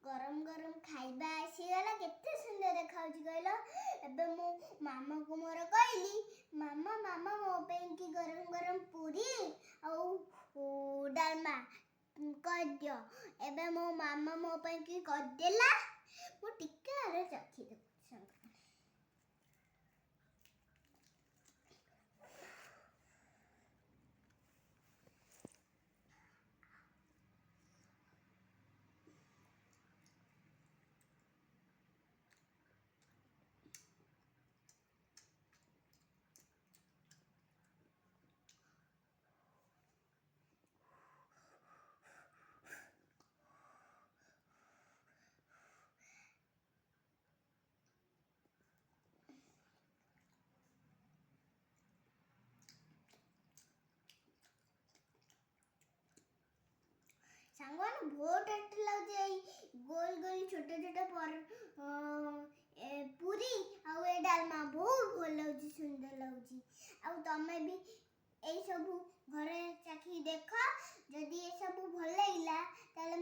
गरम गरम खाइबा आसीगला केते सुंदर देखाउची कहलो एबे मो मामा को मोर कहली मामा मामा मो पे की गरम गरम पूरी और डालमा कर दियो एबे मो मामा मो पे की कर देला मो टिके आरे चखी दे सांगवान बहुत टेस्टी लागे गोल गोल छोटे छोटे पर पूरी आउ ए डालमा बहुत भल लागी सुंदर लागी आउ तमे भी ए सब घरे चाखी देख जदि ए सब भल लागिला ताले